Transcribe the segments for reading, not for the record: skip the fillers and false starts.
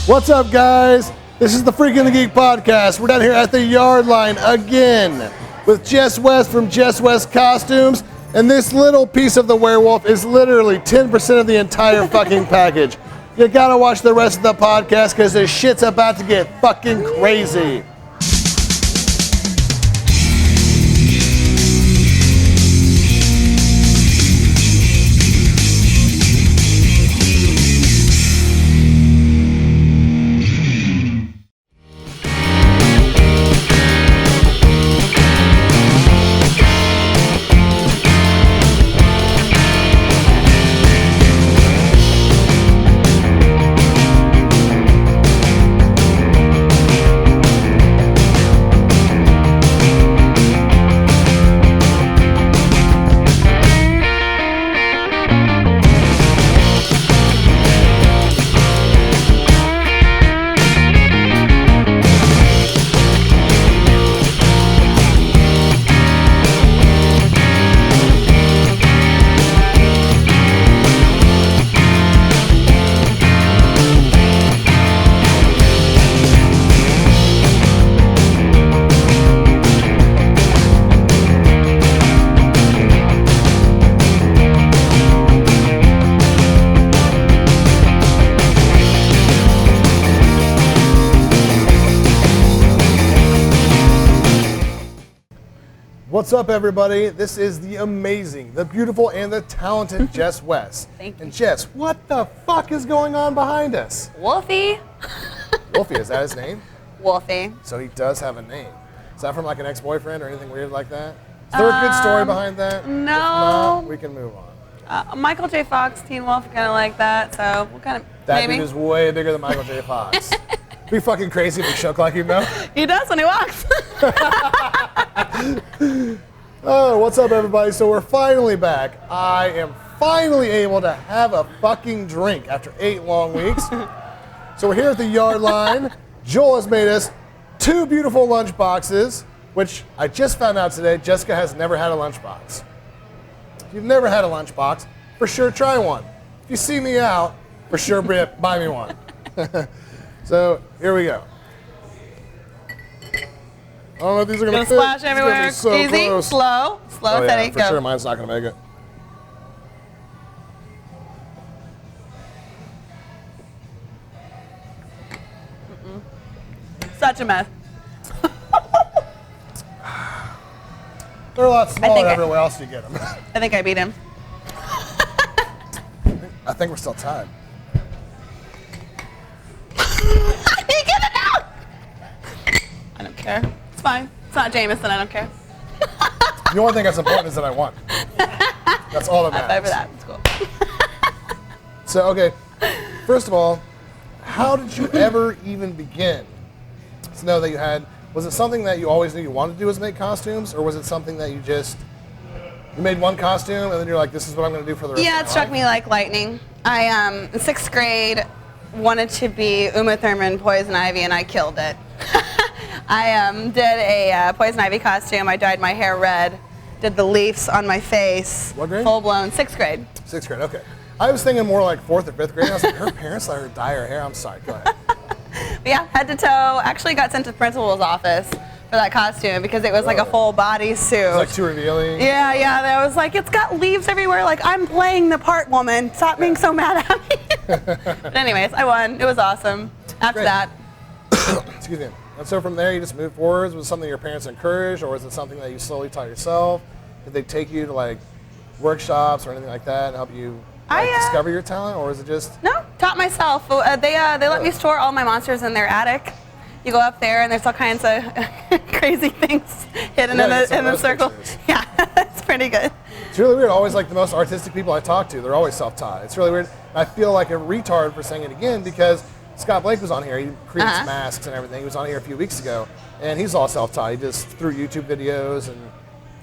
What's up, guys? This is the Freaking the Geek podcast. We're down here at the yard line again with Jess West from Jess West Costumes, and this little piece of the werewolf is literally 10% of the entire fucking package. You gotta watch the rest of the podcast because this shit's about to get fucking crazy. What's up, everybody? This is the amazing, the beautiful, and the talented Jess West. Thank you. And Jess, what the fuck is going on behind us? Wolfie. Wolfie, is that his name? Wolfie. So he does have a name. Is that from like an ex-boyfriend or anything weird like that? Is there a good story behind that? No. If not, we can move on. Michael J. Fox, Teen Wolf, kind of like that, so we'll kind of, That maybe. dude is way bigger than Michael J. Fox. Be fucking crazy if he shook like him, though. He does when he walks. Oh, what's up, everybody? So we're finally back. I am finally able to have a fucking drink after 8 long weeks. So we're here at the yard line. Joel has made us 2 beautiful lunch boxes, which I just found out today, Jessica has never had a lunchbox. If you've never had a lunchbox, for sure try one. If you see me out, for sure buy me one. So here we go. I don't know if these are gonna fit. Splash everywhere. It's gonna be so Easy, close. slow, Oh, steady, yeah, for go. sure mine's not gonna make it. Such a mess. They're a lot smaller think everywhere else you get them. I think I beat him. I think we're still tied. I didn't get it out. I don't care. It's fine. It's not Jameson. I don't care. The only thing that's important is that I won. That's all that High matters. five for that. It's cool. So, okay, first of all, how did you ever even begin to know that you had, was it something that you always knew you wanted to do was make costumes, or was it something that you made one costume and then you're like, this is what I'm going to do for the rest of my Yeah, life? it struck me like lightning. I, in 6th grade, wanted to be Uma Thurman, Poison Ivy, and I killed it. I did a Poison Ivy costume. I dyed my hair red, did the leaves on my face. What grade? Full blown, 6th grade. 6th grade, okay. I was thinking more like 4th or 5th grade. I was like, her parents let her dye her hair. I'm sorry, go ahead. But yeah, head to toe. Actually got sent to the principal's office for that costume because it was like a full body suit. It's like too revealing. Yeah, I was like, it's got leaves everywhere. Like, I'm playing the part, woman. Stop being so mad at me. But anyways, I won. It was awesome. After Great. that, Excuse me. And so from there, you just moved forwards. Was it something your parents encouraged, or was it something that you slowly taught yourself? Did they take you to like workshops or anything like that and help you discover your talent, or is it just? no, taught myself. They let me store all my monsters in their attic. You go up there and there's all kinds of crazy things hidden in the circle. Pictures. Yeah, it's pretty good. It's really weird. Always like the most artistic people I talk to, they're always self-taught. It's really weird. I feel like a retard for saying it again because Scott Blake was on here. He creates masks and everything. He was on here a few weeks ago, and he's all self-taught. He just through YouTube videos and.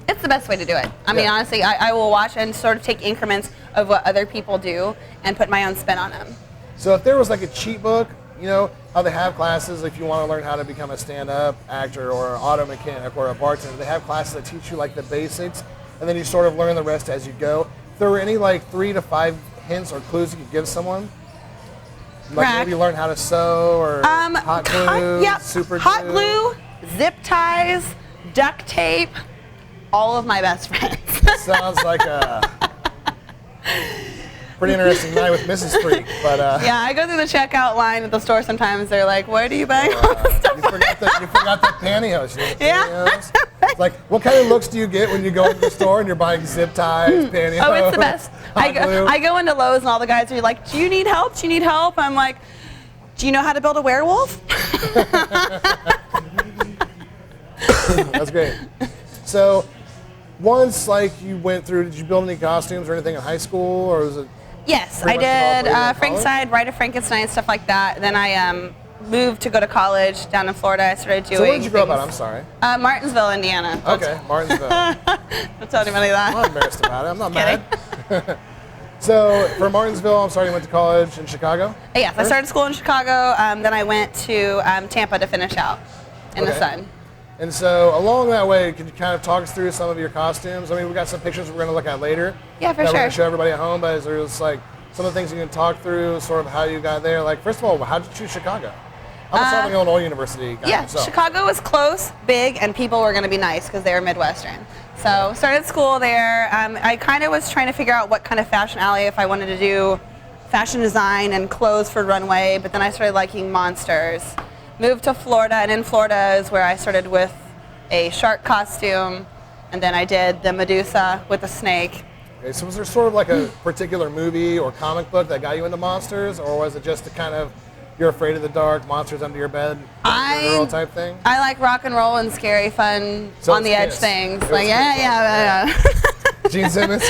It's the best way to do it. I mean, honestly, I will watch and sort of take increments of what other people do and put my own spin on them. So if there was like a cheat book, you know, how they have classes if you want to learn how to become a stand-up actor or an auto mechanic or a bartender, they have classes that teach you like the basics, and then you sort of learn the rest as you go. If there were any like 3 to 5 hints or clues you could give someone? Like maybe learn how to sew or hot glue, super hot glue, zip ties, duct tape, all of my best friends. Sounds like a pretty interesting night with Mrs. Freak, but yeah, I go through the checkout line at the store sometimes. They're like, "Where do you buy all this stuff?" You forgot the pantyhose. You know, the Yeah. pantyhose? Like, what kind of looks do you get when you go into the store and you're buying zip ties, pantyhose? Oh, it's the best. hot glue? I go into Lowe's and all the guys are like, "Do you need help? Do you need help?" I'm like, "Do you know how to build a werewolf?" That's great. So, once like you went through, did you build any costumes or anything in high school, or was it? Yes, pretty I much did all college? Frankenstein, Rite of Frankenstein, stuff like that. Then I moved to go to college down in Florida. I started doing. So where did you grow up at? I'm sorry. Martinsville, Indiana. Okay, Martinsville. Don't tell anybody that. I'm not embarrassed about it. I'm not mad. So from Martinsville, I'm sorry, you went to college in Chicago? Yes, I started school in Chicago. Then I went to Tampa to finish out in the sun. And so along that way, could you kind of talk us through some of your costumes? I mean, we got some pictures we're going to look at later. Yeah, for that sure. We're going to show everybody at home, but is there just like some of the things you can talk through, sort of how you got there? Like, first of all, how did you choose Chicago? I'm a Southern Illinois University guy. Yeah, myself. Chicago was close, big, and people were going to be nice because they were Midwestern. So started school there. I kind of was trying to figure out what kind of fashion alley, if I wanted to do fashion design and clothes for runway, but then I started liking monsters. Moved to Florida, and in Florida is where I started with a shark costume, and then I did the Medusa with the snake. Okay, so was there sort of like a particular movie or comic book that got you into monsters, or was it just a kind of you're afraid of the dark, monsters under your bed, girl type thing? I like rock and roll and scary, fun, So on the edge Kiss. things. It Like, was yeah. Gene Simmons?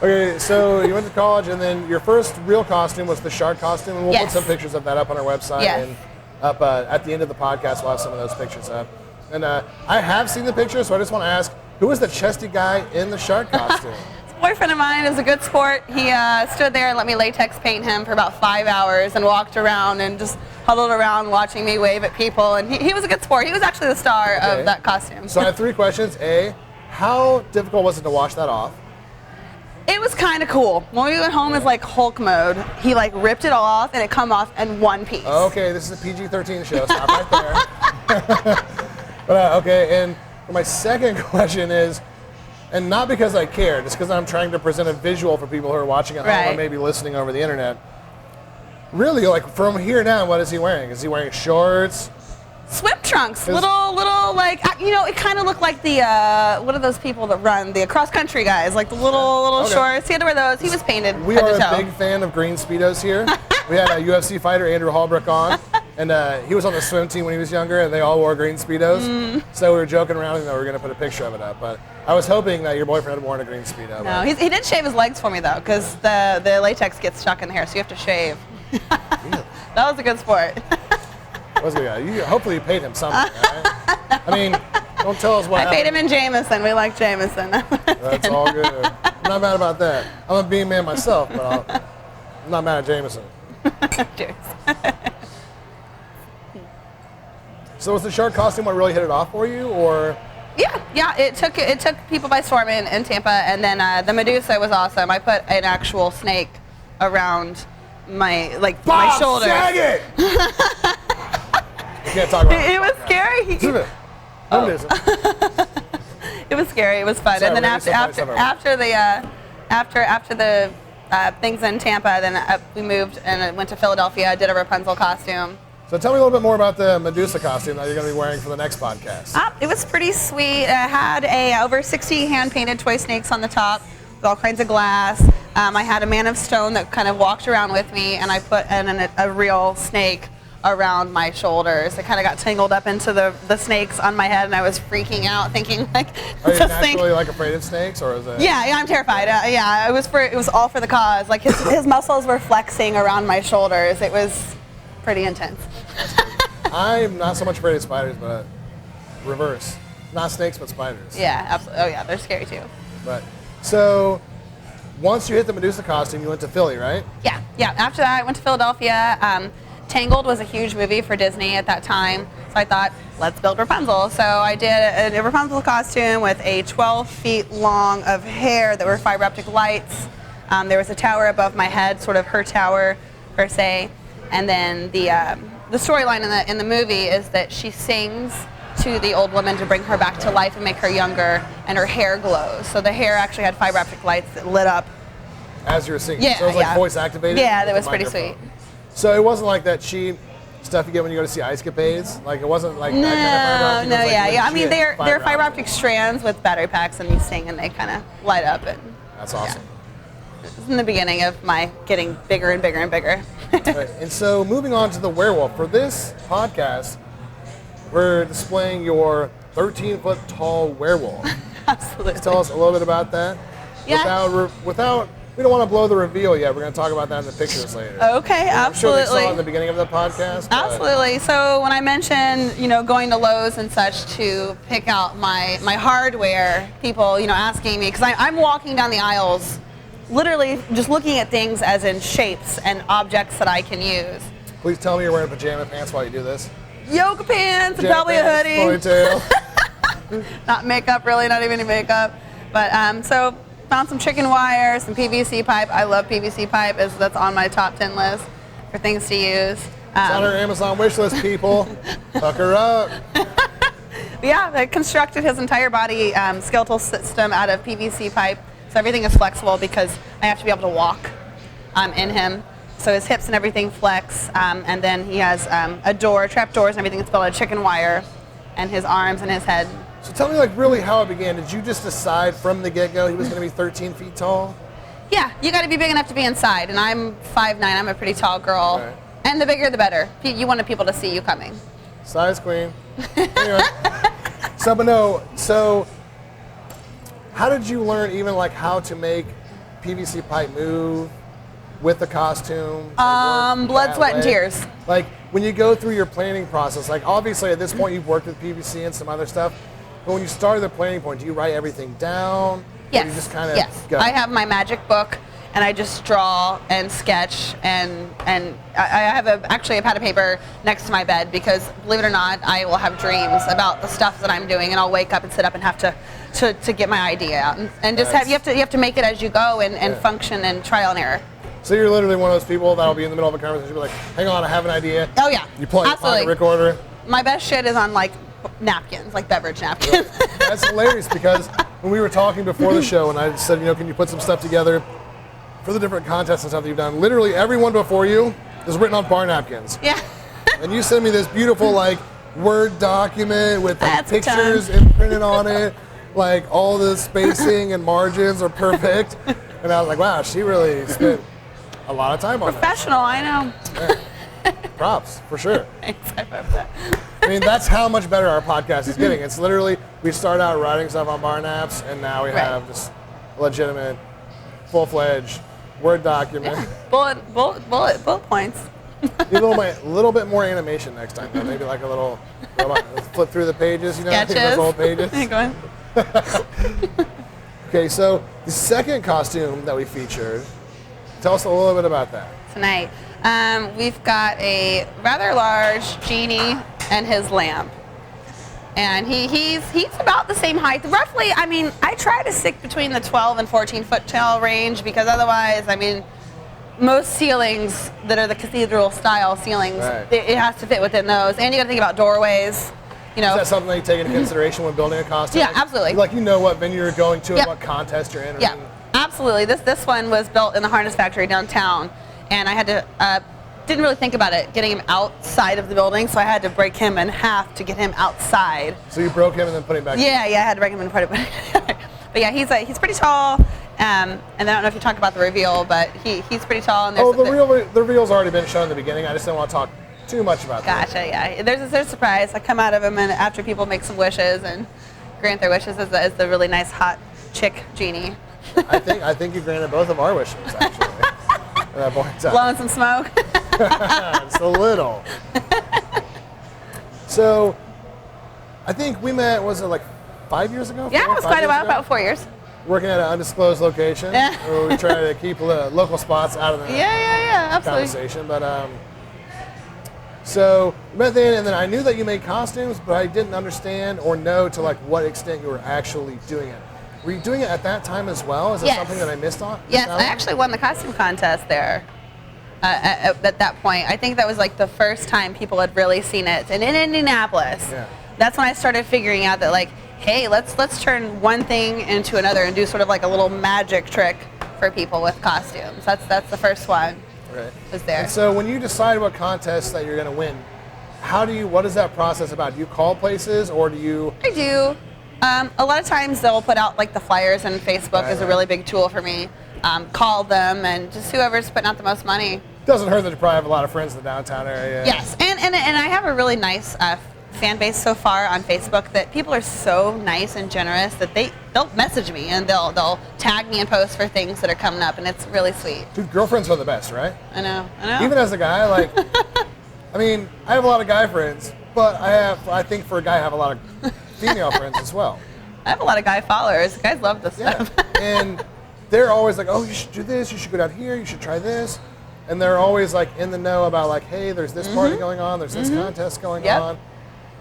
Okay, so you went to college, and then your first real costume was the shark costume, and we'll put Yes. some pictures of that up on our website, Yes. and up at the end of the podcast, we'll have some of those pictures up. And I have seen the pictures, so I just want to ask, who was the chesty guy in the shark costume? A boyfriend of mine is a good sport. He stood there and let me latex paint him for about 5 hours and walked around and just huddled around watching me wave at people. And he was a good sport. He was actually the star Okay. of that costume. So I have 3 questions. A, how difficult was it to wash that off? It was kind of cool. When we went home as like Hulk mode, he like ripped it all off and it come off in one piece. Okay, this is a PG-13 show. Stop right there. But, okay, and my second question is, and not because I care, just because I'm trying to present a visual for people who are watching at home or Right. maybe listening over the internet. Really, like from here down, what is he wearing? Is he wearing shorts? Swim trunks, little like, you know, it kind of looked like the what are those people that run, the cross country guys, like the little Okay. shorts. He had to wear those. He was painted. We head are to a toe. big fan of green Speedos here. We had a UFC fighter, Andrew Hallbrook, on, and he was on the swim team when he was younger, and they all wore green Speedos. So we were joking around and we were going to put a picture of it up. But I was hoping that your boyfriend had worn a green Speedo. No, he did shave his legs for me though, because the latex gets stuck in the hair, so you have to shave. That was a good sport. What's the guy? Hopefully you paid him something, right? I mean, don't tell us what I happened. paid him in Jameson. We like Jameson. That's all good. I'm not mad about that. I'm a bean man myself, but I'm not mad at Jameson. Cheers. So was the shark costume what really hit it off for you, or? Yeah. It took people by storm in Tampa, and then the Medusa was awesome. I put an actual snake around my my shoulder. Saget! You can't talk about it. It was scary. It was scary. It was fun. Sorry, and then we're gonna do after the things in Tampa, then we moved and I went to Philadelphia. I did a Rapunzel costume. So tell me a little bit more about the Medusa costume that you're going to be wearing for the next podcast. It was pretty sweet. I had over 60 hand-painted toy snakes on the top with all kinds of glass. I had a man of stone that kind of walked around with me, and I put a real snake around my shoulders. I kind of got tangled up into the snakes on my head, and I was freaking out, thinking like, Are you this thing. naturally like afraid of snakes, or is it? Yeah, I'm terrified. It was all for the cause. Like his muscles were flexing around my shoulders. It was pretty intense. I'm not so much afraid of spiders, but reverse. Not snakes, but spiders. Yeah, absolutely. Oh yeah, they're scary too. But so once you hit the Medusa costume, you went to Philly, right? Yeah. After that, I went to Philadelphia. Tangled was a huge movie for Disney at that time, so I thought, let's build Rapunzel. So I did a Rapunzel costume with a 12 feet long of hair that were fiber optic lights. There was a tower above my head, sort of her tower, per se. And then the storyline in the movie is that she sings to the old woman to bring her back to life and make her younger, and her hair glows. So the hair actually had fiber optic lights that lit up as you were singing. Yeah, so it was like voice activated? Yeah, that was pretty sweet. So it wasn't like that cheap stuff you get when you go to see Ice Capades? Like it wasn't like no, that kind of fiber optic? No, It was like yeah. I mean, legit they're fiber optic strands with battery packs, and you sing, and they kind of light up. And that's awesome. Yeah. This is in the beginning of my getting bigger and bigger and bigger. Right. And so moving on to the werewolf. For this podcast, we're displaying your 13-foot tall werewolf. Absolutely. Tell us a little bit about that. Yeah. Without we don't want to blow the reveal yet. We're going to talk about that in the pictures later. Okay, I'm absolutely. sure they saw it in the beginning of the podcast. Absolutely. So when I mentioned, going to Lowe's and such to pick out my hardware, people, asking me, because I'm walking down the aisles, literally just looking at things as in shapes and objects that I can use. Please tell me you're wearing pajama pants while you do this. Yoga pants, and probably a hoodie. Ponytail. Not makeup, really, not even any makeup. But so found some chicken wire, some PVC pipe. I love PVC pipe. That's on my top 10 list for things to use. It's on our Amazon wish list, people. Hook her up. Yeah, I constructed his entire body skeletal system out of PVC pipe. So everything is flexible because I have to be able to walk in him. So his hips and everything flex. And then he has a door, trap doors and everything that's built out of chicken wire, and his arms and his head. So tell me really how it began. Did you just decide from the get-go he was going to be 13 feet tall? Yeah, you got to be big enough to be inside, and I'm 5'9". I'm a pretty tall girl. Right. And the bigger the better. You wanted people to see you coming. Size queen. Anyway. So how did you learn even how to make PVC pipe move with the costume? Blood, sweat, and tears. Like when you go through your planning process, obviously at this point you've worked with PVC and some other stuff, but when you started the planning point, do you write everything down? Yes. Or you just kind of yes. go? I have my magic book, and I just draw and sketch, and I have actually a pad of paper next to my bed because, believe it or not, I will have dreams about the stuff that I'm doing, and I'll wake up and sit up and have to get my idea out, and just you have to make it as you go and function and trial and error. So you're literally one of those people that'll be in the middle of a conversation, be like, "Hang on, I have an idea." Oh yeah. You pull your pocket recorder. My best shit is on napkins, beverage napkins. That's hilarious because when we were talking before the show, and I said, can you put some stuff together for the different contests and stuff that you've done? Literally everyone before you is written on bar napkins. Yeah. And you sent me this beautiful Word document with pictures ton. imprinted on it. All the spacing and margins are perfect. And I was like, wow, she really spent a lot of time on that. Professional, I know. Yeah. Props, for sure. Thanks, I love that. I mean, that's how much better our podcast is getting. It's literally, we start out writing stuff on bar naps, and now we have this legitimate, full-fledged Word document. Yeah. Bullet points. Need a little bit more animation next time, though. Maybe a little flip through the pages, Sketches. those old pages. Go ahead. Okay, so the second costume that we featured, tell us a little bit about that. Tonight, we've got a rather large genie and his lamp. And he's about the same height. Roughly, I try to stick between the 12 and 14 foot tall range because otherwise, most ceilings that are the cathedral style ceilings, it has to fit within those. And you gotta think about doorways. Is that something that you take into consideration when building a costume? Yeah, absolutely. What venue you're going to and what contest you're in. Yeah, absolutely. This one was built in the harness factory downtown, and I had to didn't really think about it getting him outside of the building, so I had to break him in half to get him outside. So you broke him and then put him back. Yeah, I had to break him and put him back. But yeah, he's pretty tall. And I don't know if you talked about the reveal, but he's pretty tall. And the reveal's already been shown in the beginning. I just didn't want to talk too much about that. Gotcha, yeah. There's a surprise. I come out of him, and after people make some wishes and grant their wishes as the really nice hot chick genie. I think you granted both of our wishes, actually. At that point in time. Blowing some smoke? Just a little. So, I think we met, was it 5 years ago? Yeah, it was quite a while, about 4 years. Working at an undisclosed location. Yeah. Where we try to keep local spots out of the absolutely. conversation. But so we met then, and then I knew that you made costumes, but I didn't understand or know to what extent you were actually doing it. Were you doing it at that time as well? Is that Yes. something that I missed on? Yes, I actually won the costume contest there. At that point, I think that was like the first time people had really seen it, and in Indianapolis. Yeah. That's when I started figuring out that like, hey, let's turn one thing into another and do sort of like a little magic trick for people with costumes. That's the first one. Right. Was there. And so when you decide what contest that you're going to win, what is that process about? Do you call places or do you? I do. A lot of times they'll put out like the flyers, and Facebook is a really big tool for me. Call them, and just whoever's putting out the most money. Doesn't hurt that you probably have a lot of friends in the downtown area. Yes, and I have a really nice fan base so far on Facebook that people are so nice and generous that they'll message me and they'll tag me and post for things that are coming up, and it's really sweet. Dude, girlfriends are the best, right? I know. Even as a guy, like, I mean, I have a lot of guy friends, but I think for a guy, I have a lot of female friends as well. I have a lot of guy followers. Guys love this stuff. And they're always like, oh, you should do this, you should go down here, you should try this. And they're always like in the know about like, hey, there's this party going on, there's this contest going on.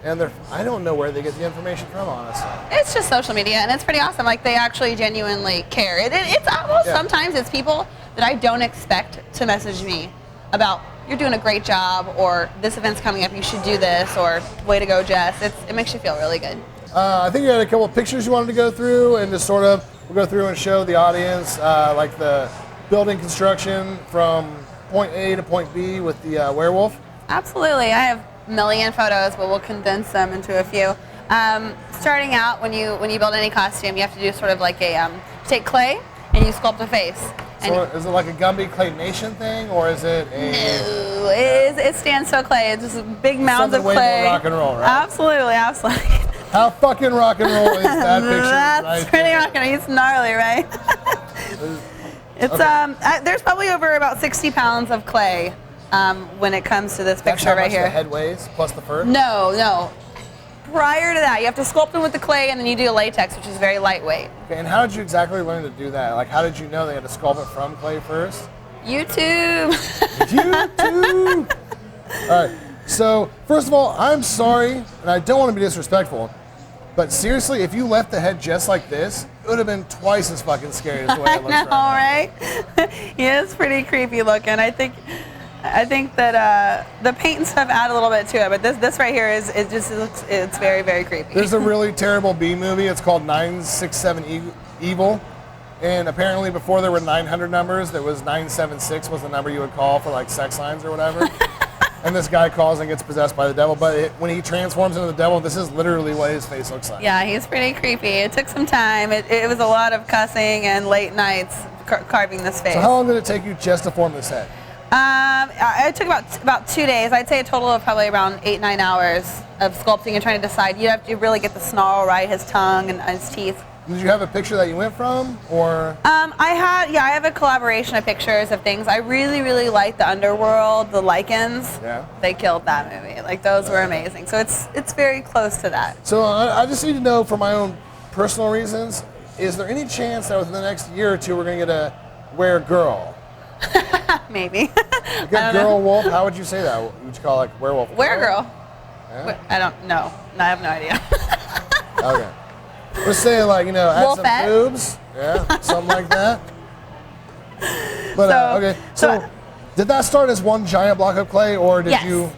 And I don't know where they get the information from, honestly. It's just social media, and it's pretty awesome. Like, they actually genuinely care. It's almost sometimes it's people that I don't expect to message me about, you're doing a great job, or this event's coming up, you should do this, or way to go, Jess. It makes you feel really good. I think you had a couple of pictures you wanted to go through, and just sort of, we'll go through and show the audience like the building construction from point A to point B with the werewolf. Absolutely. I have a million photos, but we'll condense them into a few. Starting out, when you build any costume, you have to do sort of like take clay and you sculpt a face. So is it like a Gumby claymation thing, or is it a? No, it stands so clay. It's just big mounds of way clay. more rock and roll, right? Absolutely. How fucking rock and roll is that picture? That's right pretty there? rock and roll. It's gnarly, right? It's there's probably over about 60 pounds of clay when it comes to this picture right here. That's how much the head weighs plus the fur? No. Prior to that, you have to sculpt them with the clay, and then you do latex, which is very lightweight. Okay, and how did you exactly learn to do that? Like, how did you know they had to sculpt it from clay first? YouTube. YouTube! All right, so first of all, I'm sorry, and I don't want to be disrespectful, but seriously, if you left the head just like this, it would have been twice as fucking scary as the way it looks I know, right now. right? Yeah, it's pretty creepy looking. I think that the paint and stuff add a little bit to it, but this right here it's very, very creepy. There's a really terrible B movie. It's called 967 Evil, and apparently before there were 900 numbers, there was 976 was the number you would call for like sex lines or whatever. And this guy calls and gets possessed by the devil, but when he transforms into the devil, this is literally what his face looks like. Yeah, he's pretty creepy. It took some time. It was a lot of cussing and late nights carving this face. So how long did it take you just to form this head? It took about 2 days. I'd say a total of probably around 8-9 hours of sculpting and trying to decide. You have to really get the snarl right, his tongue and his teeth. Did you have a picture that you went from, or? I have a collaboration of pictures of things. I really, really like the Underworld, the Lycans. Yeah. They killed that movie. Like, those were amazing. So it's very close to that. So I just need to know, for my own personal reasons, is there any chance that within the next year or two we're going to get a were-girl? Maybe. Like a girl wolf? How would you say that? Would you call it like werewolf? Were-girl. Yeah? I don't know. I have no idea. Okay. We're saying like, add some Wolfette? boobs. Yeah, something like that. But, okay. So, did that start as one giant block of clay, or did you?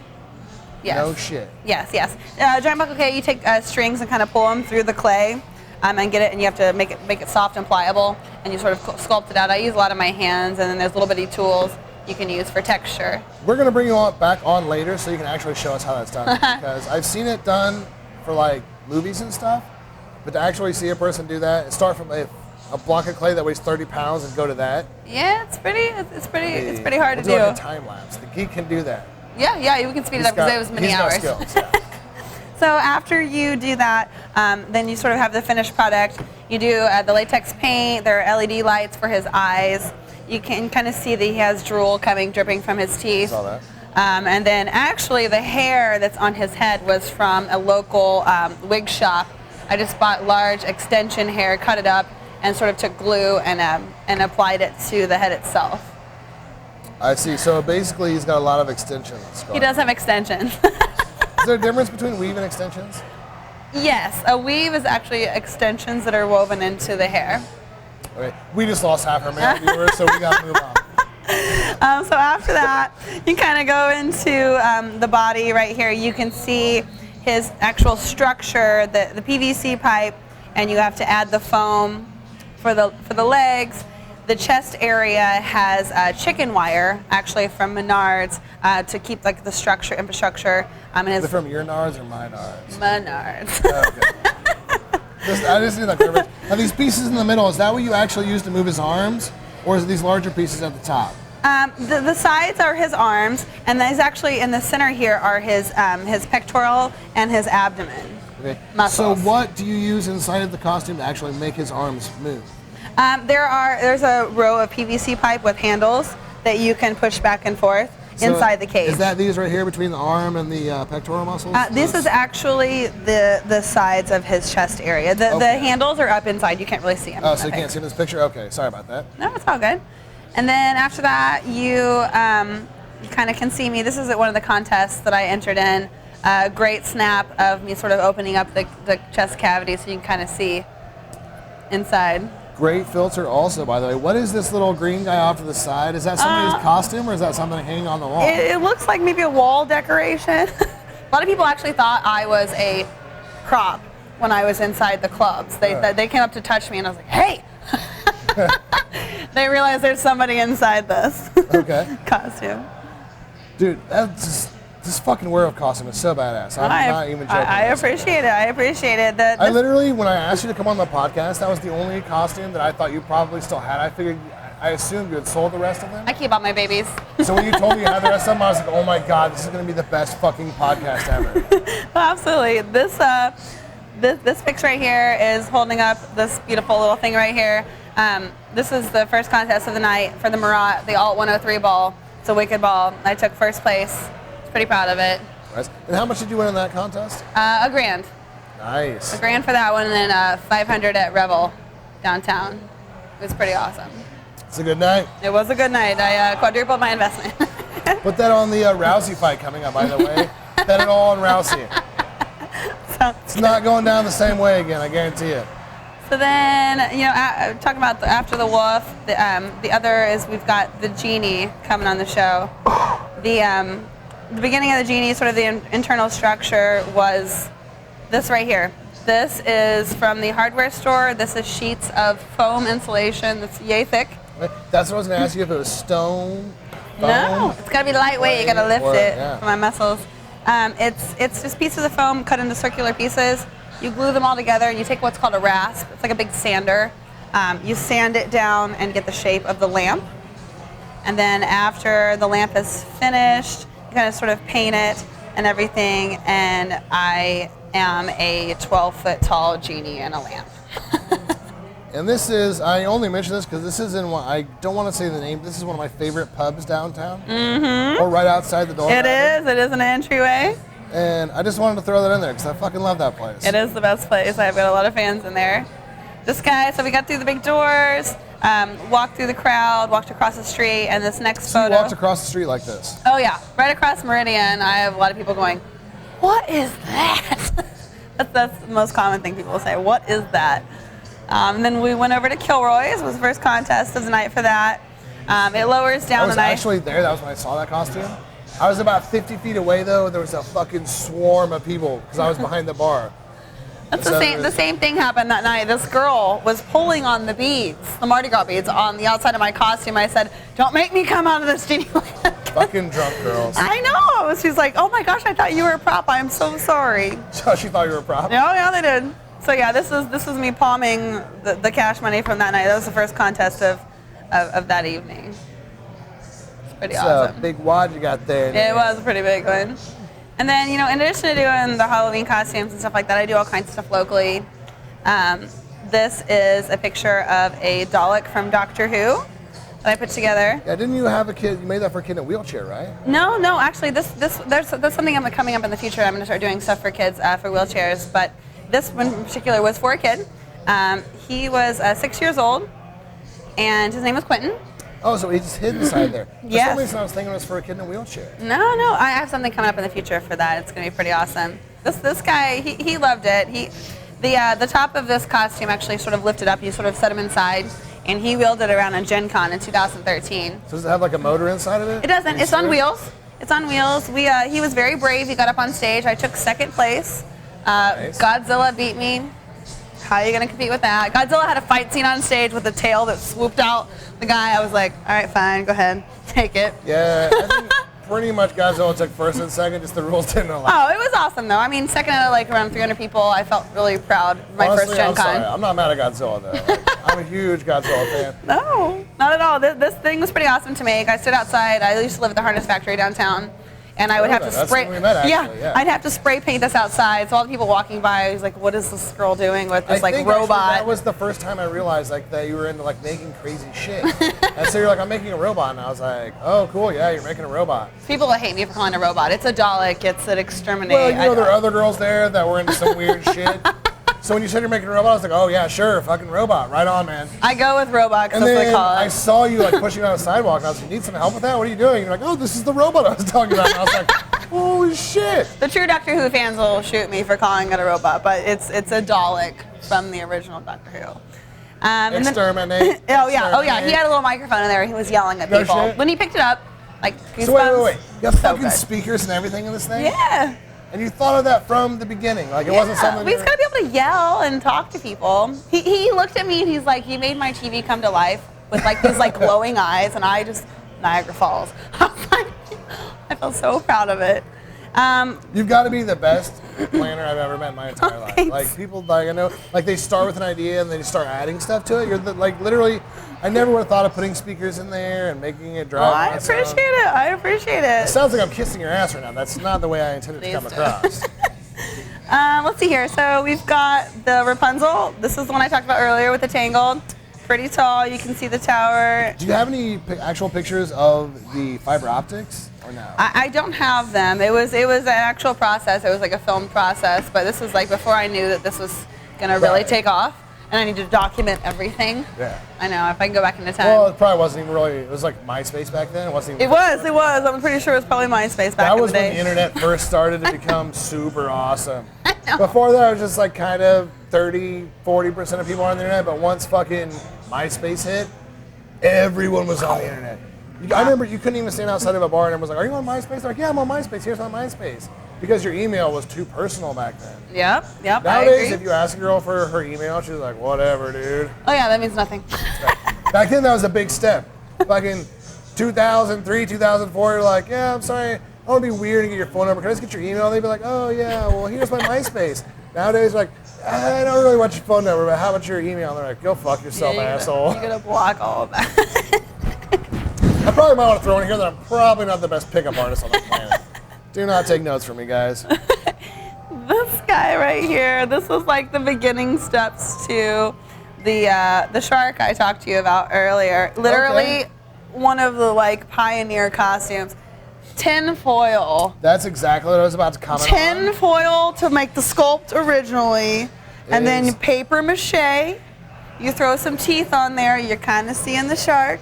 Yes. No shit. Yes. Giant block of clay, you take strings and kind of pull them through the clay and get it, and you have to make it soft and pliable, and you sort of sculpt it out. I use a lot of my hands, and then there's little bitty tools you can use for texture. We're going to bring you back on later so you can actually show us how that's done. Because I've seen it done for like movies and stuff, but to actually see a person do that and start from a block of clay that weighs 30 pounds and go to that. Yeah, it's pretty hard to do. Like a time lapse. The Geek can do that. Yeah, we can speed it up because it was many hours. He's got skills, yeah. So after you do that, then you sort of have the finished product. You do the latex paint. There are LED lights for his eyes. You can kind of see that he has drool dripping from his teeth. Saw that. And then actually the hair that's on his head was from a local wig shop. I just bought large extension hair, cut it up, and sort of took glue and applied it to the head itself. I see. So basically he's got a lot of extensions. He does have extensions. Is there a difference between weave and extensions? Yes, a weave is actually extensions that are woven into the hair. Okay. We just lost half our male viewers, so we got to move on. So after that, you kind of go into the body right here. You can see his actual structure, the PVC pipe, and you have to add the foam for the legs. The chest area has chicken wire, actually from Menards, to keep like the infrastructure. Is it from your nards or my nards? Menards. Okay. I just need that coverage. Now these pieces in the middle, is that what you actually use to move his arms? Or is it these larger pieces at the top? The sides are his arms, and these actually in the center here are his pectoral and his abdomen. Okay. Muscles. So what do you use inside of the costume to actually make his arms move? There's a row of PVC pipe with handles that you can push back and forth inside the cage. Is that these right here between the arm and the pectoral muscles? This is actually the sides of his chest area. The handles are up inside. You can't really see them. Oh, so you can't see this picture? Okay, sorry about that. No, it's all good. And then after that, you kind of can see me. This is at one of the contests that I entered in. Great snap of me sort of opening up the chest cavity so you can kind of see inside. Great filter also, by the way. What is this little green guy off to the side? Is that somebody's costume or is that something hanging on the wall? It looks like maybe a wall decoration. A lot of people actually thought I was a prop when I was inside the clubs. They came up to touch me and I was like, hey! They realized there's somebody inside this costume. Dude, this fucking wear of costume is so badass. I'm not even joking. I appreciate it. I appreciate it. I literally, when I asked you to come on the podcast, that was the only costume that I thought you probably still had. I assumed you had sold the rest of them. I keep all my babies. So when you told me you had the rest of them, I was like, oh my God, this is going to be the best fucking podcast ever. Well, absolutely. This picture right here is holding up this beautiful little thing right here. This is the first contest of the night for the Marat, the Alt 103 ball. It's a wicked ball. I took first place. Pretty proud of it. Nice. And how much did you win in that contest? $1 grand. Nice. $1 grand for that one, and then $500 at Revel downtown. It was pretty awesome. It's a good night. It was a good night. I quadrupled my investment. Put that on the Rousey fight coming up, by the way. Bet it all on Rousey. It's not going down the same way again, I guarantee it. So then, talking about after the wolf, the other is we've got the genie coming on the show. The beginning of the genie, sort of the internal structure was this right here. This is from the hardware store. This is sheets of foam insulation that's yay thick. That's what I was going to ask you, if it was stone, foam. No, it's got to be lightweight. You got to lift it for my muscles. It's just pieces of foam cut into circular pieces. You glue them all together and you take what's called a rasp. It's like a big sander. You sand it down and get the shape of the lamp. And then after the lamp is finished, you kind of sort of paint it and everything, and I am a 12-foot tall genie in a lamp. And this is, I only mention this because this is in one, I don't want to say the name, this is one of my favorite pubs downtown. Mm-hmm. Or right outside the door. It is an entryway. And I just wanted to throw that in there because I fucking love that place. It is the best place. I've got a lot of fans in there. This guy, so we got through the big doors, walked through the crowd, walked across the street, and this next photo. You walked across the street like this? Oh yeah, right across Meridian. I have a lot of people going, what is that? that's the most common thing people say, what is that? And then we went over to Kilroy's. It was the first contest of the night for that. It lowers down the night. I was actually there. That was when I saw that costume. I was about 50 feet away though, and there was a fucking swarm of people because I was behind the bar. That's the same thing happened that night. This girl was pulling on the beads, the Mardi Gras beads, on the outside of my costume. I said, don't make me come out of this genie lamp. Fucking drunk girls. I know. She's like, oh my gosh, I thought you were a prop. I'm so sorry. So she thought you were a prop? Yeah, they did. So yeah, this is me palming the cash money from that night. That was the first contest of that evening. It's pretty awesome. It's a big wad you got there. It was a pretty big one. And then, in addition to doing the Halloween costumes and stuff like that, I do all kinds of stuff locally. This is a picture of a Dalek from Doctor Who that I put together. Yeah, didn't you have a kid? You made that for a kid in a wheelchair, right? No, actually, there's something coming up in the future. I'm going to start doing stuff for kids for wheelchairs, but this one in particular was for a kid. He was 6 years old, and his name was Quentin. Oh, so he just hid inside there. For Yes. some reason I was thinking it was for a kid in a wheelchair. No, I have something coming up in the future for that. It's gonna be pretty awesome. This guy, he loved it. The top of this costume actually sort of lifted up. You sort of set him inside, and he wheeled it around on Gen Con in 2013. So does it have like a motor inside of it? It doesn't. It's on wheels. It's on wheels. He was very brave. He got up on stage. I took second place. Nice. Godzilla beat me. How are you gonna compete with that? Godzilla had a fight scene on stage with a tail that swooped out the guy. I was like, all right, fine, go ahead, take it. Yeah, I think pretty much Godzilla took first and second, just the rules didn't allow. Oh, it was awesome though. I mean, second out of like around 300 people. I felt really proud of my Honestly, first Gen I'm Con. sorry. I'm not mad at Godzilla though. Like, I'm a huge Godzilla fan. No, not at all. This thing was pretty awesome to make. I stood outside. I used to live at the harness factory downtown. And I would have to That's spray. when we met, actually, yeah. I'd have to spray paint this outside. So all the people walking by, I was like, "What is this girl doing with this I think robot?" Actually, that was the first time I realized like that you were into like making crazy shit. And so you're like, I'm making a robot, and I was like, oh, cool, yeah, you're making a robot. People will hate me for calling it a robot. It's a Dalek. It's an exterminate. Well, you know, there are other girls there that were into some weird shit. So when you said you're making a robot, I was like, oh yeah, sure, fucking robot, right on, man. I go with robot because And that's what then they call it. I saw you like pushing on a sidewalk. And I was like, you need some help with that? What are you doing? You're like, oh, this is the robot I was talking about. And I was like, holy shit. The true Doctor Who fans will shoot me for calling it a robot, but it's a Dalek from the original Doctor Who. Exterminate. Oh yeah. He had a little microphone in there. He was yelling at No people. shit. When he picked it up, like goosebumps. So wait. You got So fucking good. speakers and everything in this thing? Yeah. And you thought of that from the beginning. Like it wasn't something We just gotta be able to yell and talk to people. He looked at me and he's like, "You made my TV come to life with like these like glowing eyes," and I just Niagara Falls. I was like, I felt so proud of it. You've got to be the best planner I've ever met in my entire life. Thanks. Like people, like I know, like they start with an idea and then you start adding stuff to it. You're like literally, I never would have thought of putting speakers in there and making it drive. I appreciate it. I appreciate It it. sounds like I'm kissing your ass right now. That's not the way I intended to come Please don't. across. Let's see here. So we've got the Rapunzel. This is the one I talked about earlier with the Tangled. Pretty tall. You can see the tower. Do you have any actual pictures of the fiber optics or no? I don't have them. It was an actual process. It was like a film process, but this was like before I knew that this was gonna really Right. take off, and I need to document everything. Yeah. I know. If I can go back into time. Well, it probably wasn't even really. It was like MySpace back then. It wasn't even. It was. I'm pretty sure it was probably MySpace back That in was the when day. the internet first started to become super awesome. I know. Before that, it was just like kind of 30, 40% of people on the internet. But once fucking MySpace hit, everyone was on the internet. I remember you couldn't even stand outside of a bar and everyone was like, are you on MySpace? They're like, yeah, I'm on MySpace. Here's my MySpace. Because your email was too personal back then. Yep. I Nowadays, agree. if you ask a girl for her email, she's like, whatever, dude. Oh yeah, that means nothing. Back then, that was a big step. Fucking 2003, 2004, you're like, yeah, I'm sorry. I want to be weird and get your phone number. Can I just get your email? They'd be like, oh, yeah, well, here's my MySpace. Nowadays, like, I don't really want your phone number, but how about your email? And they're like, go fuck yourself, asshole. You're gonna block all of that. I probably might want to throw in here that I'm probably not the best pickup artist on the planet. Do not take notes from me, guys. This guy right here. This was like the beginning steps to the shark I talked to you about earlier. Literally, Okay. one of the like pioneer costumes. Tin foil. That's exactly what I was about to comment Tin on. foil to make the sculpt originally, and then Is- paper mache. You throw some teeth on there, you're kind of seeing the shark.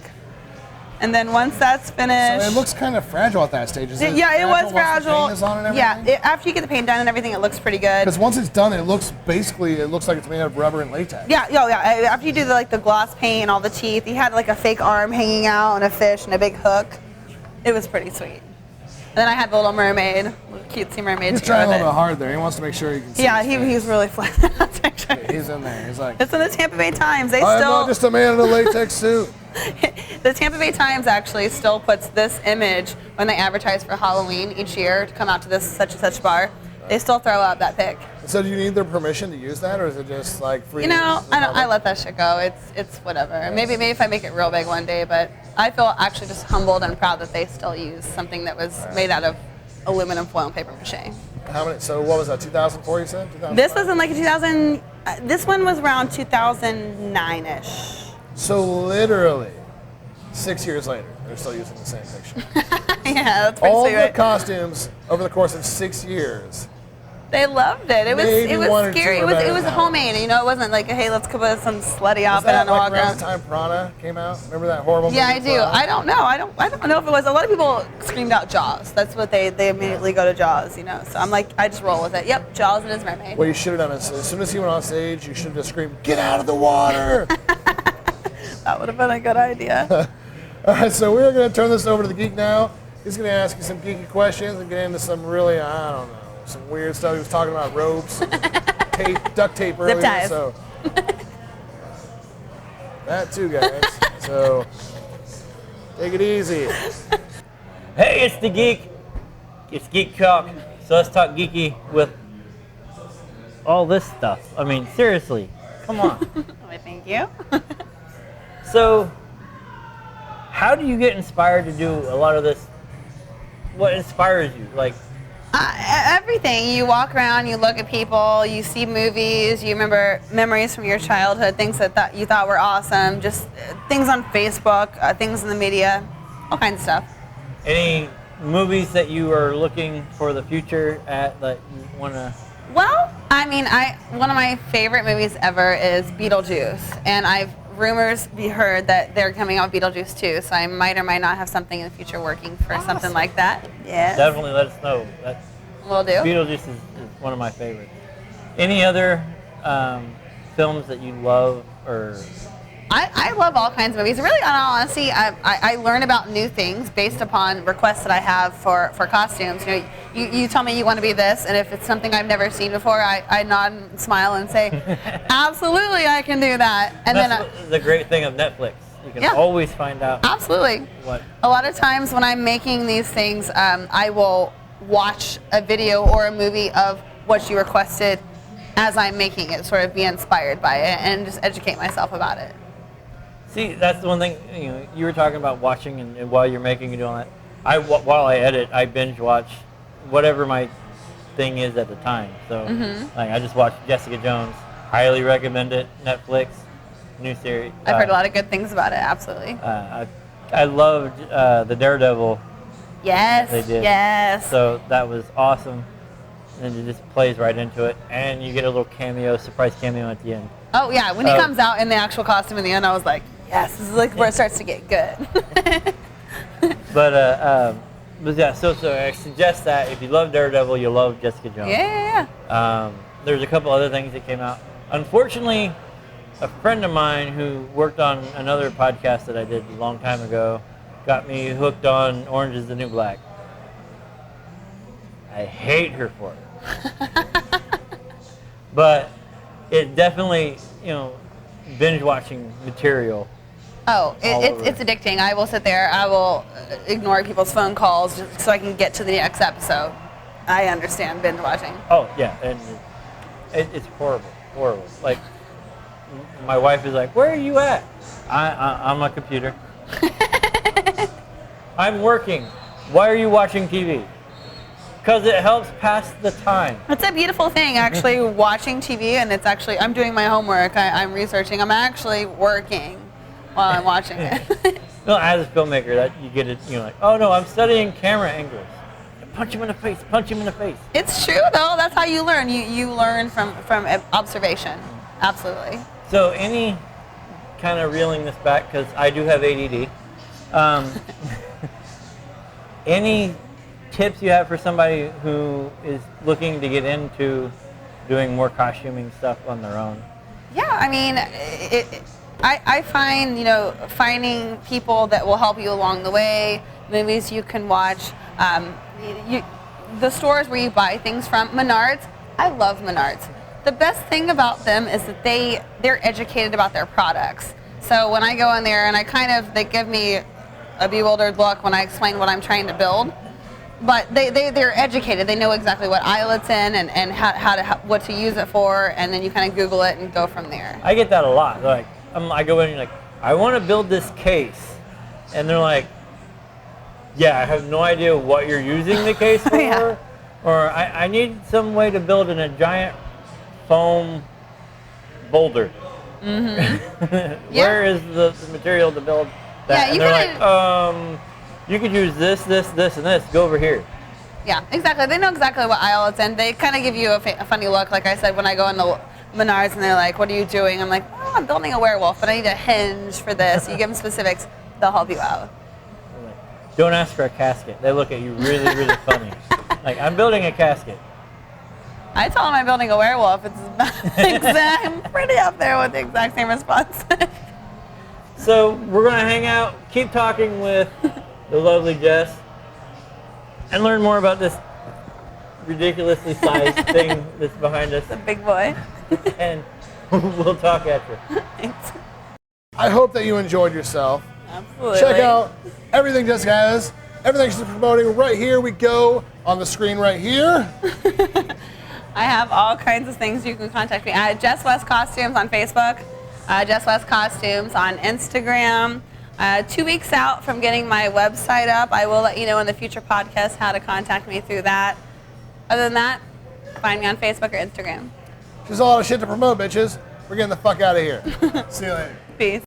And then once that's finished, So it looks kind of fragile at that stage. Is it yeah, it was once the fragile. paint is on and Yeah, everything? after you get the paint done and everything, it looks pretty good. Because once it's done, it looks like it's made out of rubber and latex. Yeah. After you do the gloss paint and all the teeth, he had like a fake arm hanging out and a fish and a big hook. It was pretty sweet. And then I had the little mermaid, little cutesy mermaid. He's to go trying a with little bit it. hard there. He wants to make sure you can see. Yeah, his he was face. really flat. That's actually- He's in there. He's like, It's in the Tampa Bay Times. They I'm still not just a man in a latex suit. the Tampa Bay Times actually still puts this image when they advertise for Halloween each year to come out to this such and such bar. They still throw up that pic. So do you need their permission to use that, or is it just like free? You know, to the I public? let that shit go. It's whatever. Maybe if I make it real big one day, but I feel actually just humbled and proud that they still use something that was made out of aluminum foil and paper mache. How many? So what was that? 2004, you said? 2005? This was in like 2000. This one was around 2009-ish. So literally, 6 years later, they're still using the same picture. Yeah, that's pretty All sweet, the right? costumes over the course of 6 years They loved it. It was Maybe one or scary. two It are better was than that homemade. You know, it wasn't like, hey, let's put some slutty Was outfit that on and walk like around around. the time Prana came out? Remember that horrible movie? Yeah, I do. Prana? I don't know. I don't know if it was. A lot of people screamed out Jaws. That's what they immediately go to Jaws. You know. So I'm like, I just roll with it. Yep, Jaws and his mermaid. What you should have done is, as soon as he went on stage, you should have just screamed, "Get out of the water!" That would have been a good idea. All right, so we're going to turn this over to the Geek now. He's going to ask you some geeky questions and get into some really, I don't know, some weird stuff. He was talking about ropes, tape, duct tape earlier. ties. So that too, guys. So take it easy. Hey, it's the Geek. It's Geek Talk. So let's talk geeky with all this stuff. I mean, seriously, come on. Why, thank you. So, how do you get inspired to do a lot of this? What inspires you? Like, Everything. You walk around, you look at people, you see movies, you remember memories from your childhood, things that you thought were awesome, just things on Facebook, things in the media, all kinds of stuff. any movies that you are looking for the future at that you want to? Well, I mean, one of my favorite movies ever is Beetlejuice, and I've rumors be heard that they're coming out with Beetlejuice too, so I might or might not have something in the future working for something like that. Yes. Definitely let us know. Will do. Beetlejuice is one of my favorites. Any other films that you love or? I love all kinds of movies. Really, in all honesty, I learn about new things based upon requests that I have for costumes. You know, you tell me you want to be this, and if it's something I've never seen before, I nod and smile and say, absolutely, I can do that. And That's the great thing of Netflix. You can always find out. Absolutely. What? A lot of times when I'm making these things, I will watch a video or a movie of what you requested as I'm making it, sort of be inspired by it, and just educate myself about it. See, that's the one thing, you were talking about watching and while you're making and doing that. While I edit, I binge watch whatever my thing is at the time. So, like, I just watched Jessica Jones. Highly recommend it. Netflix, new series. I've heard a lot of good things about it, absolutely. I loved the Daredevil. Yes, they did. yes. So that was awesome. And it just plays right into it. And you get a little surprise cameo at the end. Oh, yeah, when he comes out in the actual costume in the end, I was like, yes, this is like where it starts to get good. But yeah, so I suggest that if you love Daredevil, you'll love Jessica Jones. Yeah. There's a couple other things that came out. Unfortunately, a friend of mine who worked on another podcast that I did a long time ago got me hooked on Orange is the New Black. I hate her for it. But it definitely, binge watching material. Oh, it's addicting. I will sit there. I will ignore people's phone calls just so I can get to the next episode. I understand binge watching. Oh, yeah. And it's horrible. Like, my wife is like, where are you at? I'm on a computer. I'm working. Why are you watching TV? Because it helps pass the time. It's a beautiful thing, actually, watching TV, and it's actually, I'm doing my homework, I'm researching, I'm actually working while I'm watching it. No, as a filmmaker, that you get it, like, oh no, I'm studying camera angles. Punch him in the face. It's true, though. That's how you learn. You learn from observation. Absolutely. So any kind of reeling this back, because I do have ADD, any tips you have for somebody who is looking to get into doing more costuming stuff on their own? Yeah, I mean, I find, finding people that will help you along the way, movies you can watch, the stores where you buy things from. Menards, I love Menards. The best thing about them is that they're educated about their products. So when I go in there and they give me a bewildered look when I explain what I'm trying to build. But they're educated. They know exactly what aisle it's in and what to use it for, and then you kind of Google it and go from there. I get that a lot. Like, I go in and like, I want to build this case, and they're like, yeah, I have no idea what you're using the case for, Yeah. Or I need some way to build in a giant foam boulder. Mm-hmm. Where is the material to build that? Yeah, and they're like, you could use this, and this. Go over here. Yeah, exactly. They know exactly what aisle it's in. They kind of give you a funny look. Like I said, when I go into Menards and they're like, what are you doing? I'm like, oh, I'm building a werewolf, but I need a hinge for this. You give them specifics, they'll help you out. Don't ask for a casket. They look at you really, really funny. Like, I'm building a casket. I tell them I'm building a werewolf. It's I'm pretty up there with the exact same response. So we're going to hang out, keep talking with the lovely Jess, and learn more about this ridiculously sized thing that's behind us. The big boy. And we'll talk after. Thanks. I hope that you enjoyed yourself. Absolutely. Check out everything Jessica has. Everything she's promoting right here. We go on the screen right here. I have all kinds of things you can contact me at. Jess West Costumes on Facebook. Jess West Costumes on Instagram. 2 weeks out from getting my website up. I will let you know in the future podcast how to contact me through that. Other than that, find me on Facebook or Instagram. There's a lot of shit to promote, bitches. We're getting the fuck out of here. See you later. Peace.